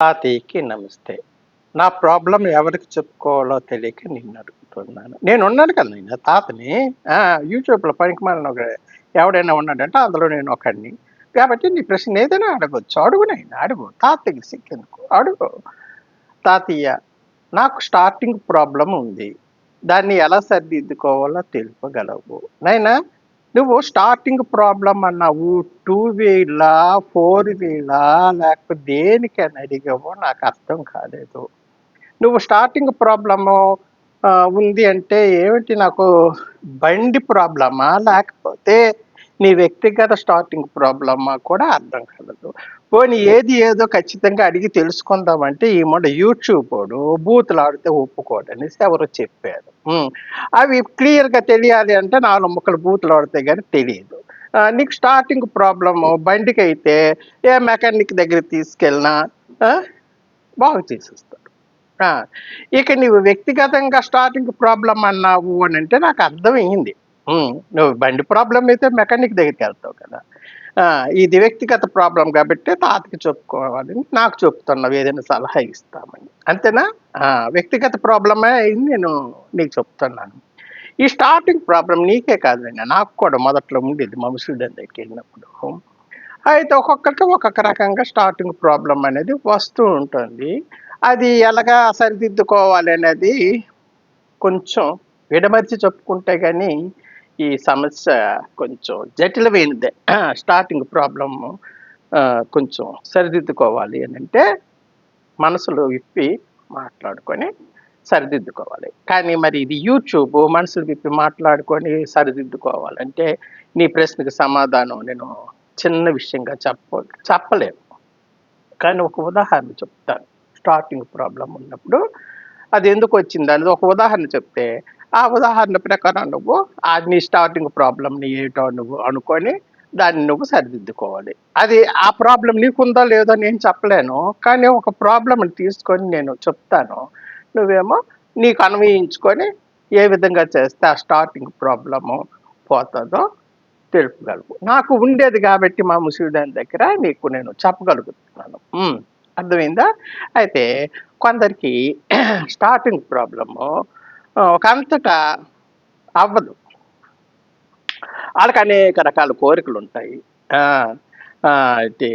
తాతయ్యకి నమస్తే. నా ప్రాబ్లమ్ ఎవరికి చెప్పుకోవాలో తెలియక నిన్నడుగుతున్నాను. నేనున్నాను కదా! నేను తాతని. ఆ! యూట్యూబ్‌లో పనికిమాలిన ఒక ఎవడైనా ఉన్నాడంటే అందులో నేనొకడిని. కాబట్టి నీ ప్రశ్న ఏదైనా అడగొచ్చు. అడుగు నాయనా అడుగు. తాతయ్యకి సిగ్గెందుకు? అడుగు. తాతయ్య, నాకు స్టార్టింగ్ ప్రాబ్లమ్ ఉంది. దాన్ని ఎలా సరిదిద్దుకోవాలో తెలుపగలవు. నాయనా నువ్వు స్టార్టింగ్ ప్రాబ్లమ్ అన్నావు. 2 వీలా, 4 వీలా లేకపోతే దేనికని అడిగావో నాకు అర్థం కాలేదు. నువ్వు స్టార్టింగ్ ప్రాబ్లము ఉంది అంటే ఏమిటి నాకు బండి ప్రాబ్లమా? లేకపోతే నీ వ్యక్తిగత స్టార్టింగ్ ప్రాబ్లమా కూడా అర్థం కాలేదు. పోనీ ఏది ఏదో ఖచ్చితంగా అడిగి తెలుసుకుందామంటే ఈ మొన్న యూట్యూబోడు బూతులాడితే ఒప్పుకోడనేసి ఎవరో చెప్పారు. అవి క్లియర్‌గా తెలియాలి అంటే 4 ముక్కలు బూతులాడితే గాని తెలీదు. నీకు స్టార్టింగ్ ప్రాబ్లము బండికైతే ఏ మెకానిక్ దగ్గరికి తీసుకెళ్ళినా ఆ! బాగు చేసేస్తాడు. ఆ! ఇక నీవు వ్యక్తిగతంగా స్టార్టింగ్ ప్రాబ్లమ్ అన్నావు అనంటే నాకు అర్థమయింది. నువ్వు బండి ప్రాబ్లమ్ అయితే మెకానిక్ దగ్గరికెళ్తావు కదా! ఆ! ఇది వ్యక్తిగత ప్రాబ్లమ్ గాబట్టి తాతకి చెప్పుకోవాలని నాకు చెప్తున్నావు ఏదైనా సలహా ఇస్తామని. అంతేనా? ఆ! వ్యక్తిగత ప్రాబ్లమే అయింది నేను నీకు చెప్తున్నాను. ఈ స్టార్టింగ్ ప్రాబ్లమ్ నీకే కాదండి నాకు కూడా మొదట్లో ఉండేది మా ముసలిదాని దగ్గరికెళ్ళినప్పుడు. అయితే ఒక్కొక్కరికి ఒక్కొక్క రకంగా స్టార్టింగ్ ప్రాబ్లమ్ అనేది వస్తూ ఉంటుంది. అది ఎలాగా సరిదిద్దుకోవాలి అనేది కొంచెం విడమర్చి చెప్పుకుంటే గాని ఈ సమస్య కొంచెం జటిలమైనదే. స్టార్టింగ్ ప్రాబ్లము కొంచెం సరిదిద్దుకోవాలి అనంటే మనసులో విప్పి మాట్లాడుకొని సరిదిద్దుకోవాలి. కానీ మరి ఇది యూట్యూబ్ మనసులు విప్పి మాట్లాడుకొని సరిదిద్దుకోవాలంటే నీ ప్రశ్నకి సమాధానం నేను చిన్న విషయంగా చెప్పలేను. కానీ ఒక ఉదాహరణ చెప్తాను. స్టార్టింగ్ ప్రాబ్లమ్ ఉన్నప్పుడు అది ఎందుకు వచ్చిందనేది ఒక ఉదాహరణ చెప్తే, ఆ ఉదాహరణ ప్రకారం నువ్వు నీ స్టార్టింగ్ ప్రాబ్లమ్‌ని ఏటో నువ్వు అనుకోని దాన్ని నువ్వు సరిదిద్దుకోవాలి. అది ఆ ప్రాబ్లమ్ నీకుందో లేదో నేను చెప్పలేను. కానీ ఒక ప్రాబ్లమ్‌ని తీసుకొని నేను చెప్తాను. నువ్వేమో నీకు అన్వయించుకొని ఏ విధంగా చేస్తే ఆ స్టార్టింగ్ ప్రాబ్లము పోతదో తెలుపగలవు. నాకు ఉండేది కాబట్టి మా ముసలిదాని దగ్గర నీకు నేను చెప్పగలుగుతున్నాను. అర్థమైందా? అయితే కొందరికి స్టార్టింగ్ ప్రాబ్లము ఒక అంతటా అవ్వదు. ఆళ్ళకి అనేక రకాల కోరికలుంటాయి. ఆ! ఇది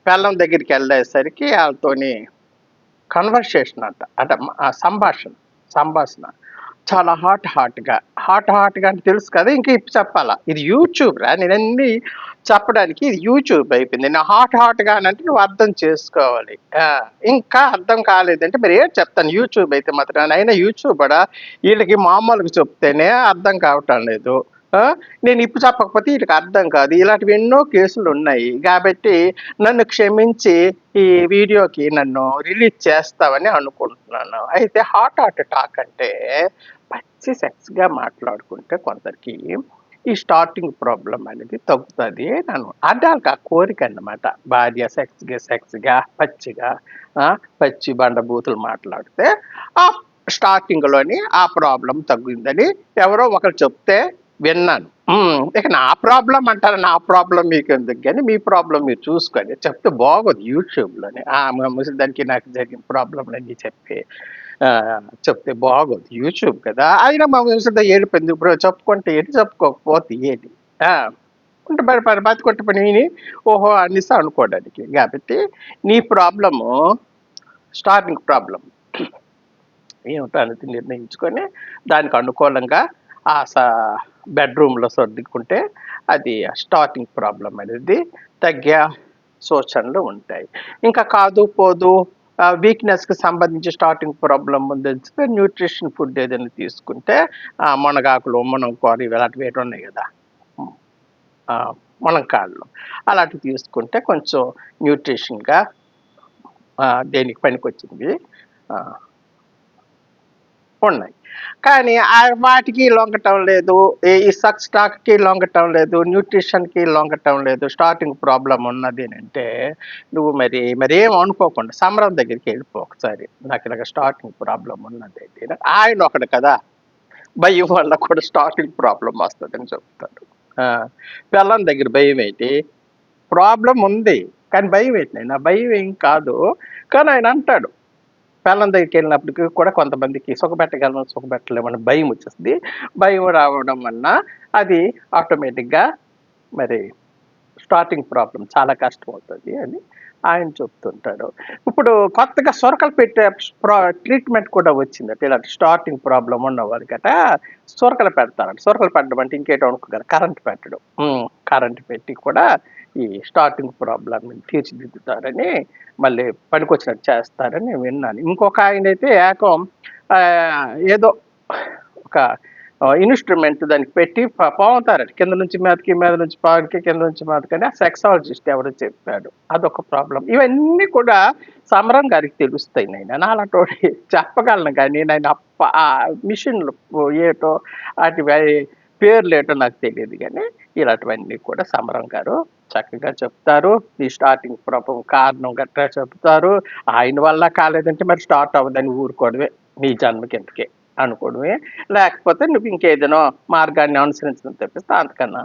పెళ్ళాం దగ్గరికెళ్ళేసరికి ఆళ్ళతోని కన్వర్సేషన్ అంట. అంటే సంభాషణ. చాలా హాట్‌గా అంటే తెలుసు కదా! ఇంక ఇప్పుడు చెప్పాలా. ఇది యూట్యూబ్‌రా నేనన్నీ చెప్పడానికి ఇది యూట్యూబ్ అయిపోయింది. నేను హాట్‌గా అనంటే నువ్వు అర్థం చేసుకోవాలి. ఆ! ఇంకా అర్థం కాలేదంటే మరి ఏటి చెప్తాను యూట్యూబ్ అయితే మాత్రం. అయినా యూట్యూబోడా ఈళ్ళకి మామూలుగా చెప్తేనే అర్థం కావటం లేదు. ఆ! నేను ఇప్పుడు చెప్పకపోతే ఈళ్ళకి అర్థం కాదు. ఇలాంటివి ఎన్నో కేసులున్నాయి. కాబట్టి నన్ను క్షమించి ఈ వీడియోకి నన్ను రిలీజ్ చేస్తావని అనుకుంటున్నాను. అయితే హాట్ టాక్ అంటే పచ్చి సెక్స్‌గా మాట్లాడుకుంటే కొందరికి ఈ స్టార్టింగ్ ప్రాబ్లమ్ అనేది తగ్గుతది అది ఆళ్ళకి ఆ కోరికన్నమాట. భార్య సెక్స్‌గా పచ్చిగా పచ్చి బండ బూతులు మాట్లాడితే ఆ స్టార్టింగ్‌లోని ఆ ప్రాబ్లమ్ తగ్గిందని ఎవరో ఒకరు చెప్తే విన్నాను. ఇక నా ప్రాబ్లమ్ అంటారా? నా ప్రాబ్లమ్ మీకెందుకు గాని మీ ప్రాబ్లమ్ మీరు చూసుకోండి. చెప్తే బాగోదు యూట్యూబ్‌లోని. మా ముసలిదానికి నాకు జరిగిన ప్రాబ్లమ్‌లన్నీ చెప్తే బాగోదు. యూట్యూబ్ కదా! అయినా మా ముసలిదాని ఏడుపెందుకు బ్రో చెప్పుకుంటే ఏంటి, చెప్పుకోకపోతే ఏంటి? ఆ! ఉంటే మరి బతికుంటే పని విని ఓహో! అనేసి అనుకోవడానికి. కాబట్టి నీ ప్రాబ్లము స్టార్టింగ్ ప్రాబ్లమ్ ఏమిటో అనేది నిర్ణయించుకొని దానికి అనుకూలంగా ఆ బెడ్‌రూమ్‌లో సర్దుకుంటే అది స్టార్టింగ్ ప్రాబ్లమ్ అనేది తగ్గే సూచనలు ఉంటాయి. ఇంకా కాదు పోదు వీక్‌నెస్‌కి సంబంధించి స్టార్టింగ్ ప్రాబ్లమ్ ఉందనిస్తే న్యూట్రిషన్ ఫుడ్ ఏదైనా తీసుకుంటే మునగాకులు, మునగకూర ఇలాంటివి ఏటి ఉన్నాయి గదా! హ్మ్. మునక్కాడలు అలాంటివి తీసుకుంటే కొంచెం న్యూట్రిషన్‌గా దేనికి పనికొచ్చింది ఆహ్, ఉన్నాయి. కానీ వాటికి లొంగటం లేదు. ఈ సెక్స్ టాక్‌కి లొంగటం లేదు. న్యూట్రిషన్‌కి లొంగటం లేదు. స్టార్టింగ్ ప్రాబ్లమ్ ఉన్నది అనంటే నువ్వు మరేం అనుకోకుండా సమరం దగ్గరికెళ్ళిపో ఒకసారి. నాకు ఇలాగ స్టార్టింగ్ ప్రాబ్లమ్ ఉన్నదండి. ఆయన ఒకడు కదా! భయం వల్ల కూడా స్టార్టింగ్ ప్రాబ్లమ్ వస్తదని చెప్తాడు. ఆ! పెళ్ళాం దగ్గర భయమేంటి? ప్రాబ్లమ్ ఉంది. కానీ భయం ఏంటి, నా భయం ఏం కాదు. కానీ ఆయన అంటాడు, పెళ్ళం దగ్గరికి వెళ్ళినప్పటికి కూడా కొంతమందికి సుఖపెట్టగలను సుఖపెట్టలేమని భయం వచ్చేస్తుంది. భయం రావడం వలన అది ఆటోమేటిక్గా మరి స్టార్టింగ్ ప్రాబ్లం చాలా కష్టం అవుతుంది అని ఆయన చెప్తుంటాడు. ఇప్పుడు కొత్తగా సొరకలు పెట్టే ట్రీట్మెంట్ కూడా వచ్చిందట. ఇలాంటి స్టార్టింగ్ ప్రాబ్లం ఉన్న వాళ్ళకట సొరకలు పెడతారంట. సొరకలు పెట్టడం అంటే ఇంకేటో అనుకో కదా, కరెంట్ పెట్టడం. కరెంట్ పెట్టి కూడా ఈ స్టార్టింగ్ ప్రాబ్లం తీర్చిదిద్దుతారని, మళ్ళీ పనికొచ్చినట్టు చేస్తారని విన్నాను. ఇంకొక ఆయన అయితే ఏకం ఏదో ఒక ఇన్స్ట్రుమెంట్ దానికి పెట్టి పోతారట, కింద నుంచి మీదకి, మీద నుంచి పాకి, కింద నుంచి మీదకి అని. ఆ సెక్సాలజిస్ట్ ఎవరో చెప్పాడు. అదొక ప్రాబ్లం. ఇవన్నీ కూడా సమరం గారికి తెలుస్తాయి. నేను అలాంటి చెప్పగలను, కానీ నేను ఆ మిషన్లు ఏటో వాటి పేర్లు ఏటో నాకు తెలియదు, కానీ ఇలాంటివన్నీ కూడా సమరం గారు చక్కగా చెప్తారు. ఈ స్టార్టింగ్ ప్రాబ్లం కారణం గట్రా చెప్తారు. ఆయన వల్ల కాలేదంటే మరి స్టార్ట్ అవ్వదని ఊరుకోవడమే, నీ జన్మకి ఎందుకే అనుకోవడమే. లేకపోతే నువ్వు ఇంకేదైనా మార్గాన్ని అనుసరించడం తప్పిస్తే అంతకన్నా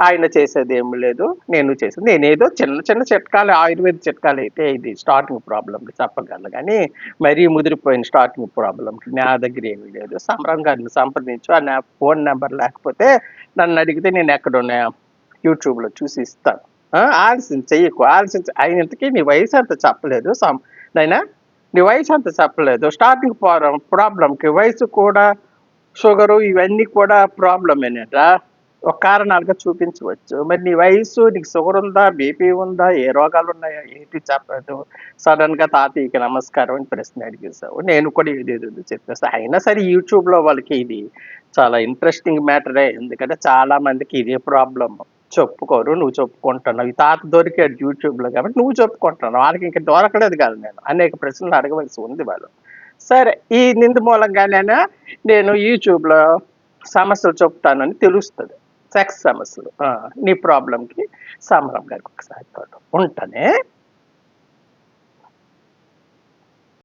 ఆయన చేసేది ఏమి లేదు, నేను చేసేది. నేనేదో చిన్న చిన్న చిట్కాలు, ఆయుర్వేద చిట్కాలు అయితే ఇది స్టార్టింగ్ ప్రాబ్లంకి చెప్పగలను, కానీ మరీ ముదిరిపోయిన స్టార్టింగ్ ప్రాబ్లంకి నా దగ్గర ఏమీ లేదు. సమరం గారిని సంప్రదించు. ఆ నా ఫోన్ నెంబర్ లేకపోతే నన్ను అడిగితే నేను ఎక్కడున్నా యూట్యూబ్లో చూసి ఇస్తాను. ఆలస్యం చెయ్యకు, ఆలస్యం ఆయన ఇంతకీ నీ వయసు అంత చెప్పలేదు. నైనా నీ వయసు అంత చెప్పలేదు. స్టార్టింగ్ ప్రాబ్లంకి వయసు కూడా, షుగరు ఇవన్నీ కూడా ప్రాబ్లమేనట, ఒక కారణాలుగా చూపించవచ్చు. మరి నీ వయసు, నీకు షుగర్ ఉందా, బీపీ ఉందా, ఏ రోగాలు ఉన్నాయా ఏంటి చెప్పలేదు. సడన్గా తాతయ్యకి నమస్కారం అని ప్రశ్న అడిగేసావు. నేను కూడా ఏదేదో చెప్పేస్తా. అయినా సరే యూట్యూబ్లో వాళ్ళకి ఇది చాలా ఇంట్రెస్టింగ్ మ్యాటరే, ఎందుకంటే చాలా మందికి ఇదే ప్రాబ్లం. చెప్పుకోరు, నువ్వు చెప్పుకుంటున్నావు. ఈ తాత దొరికాడు యూట్యూబ్లో కాబట్టి నువ్వు చెప్పుకుంటున్నావు. వాళ్ళకి ఇంకా దొరకలేదు కాదు. నేను అనేక ప్రశ్నలు అడగవలసి ఉంది వాళ్ళు. సరే, ఈ నిందు మూలంగానైనా నేను యూట్యూబ్లో సమస్యలు చెప్తానని తెలుస్తుంది. సెక్స్ సమస్యలు, నీ ప్రాబ్లంకి సమరం గారికి ఒకసారి ఉంటానే.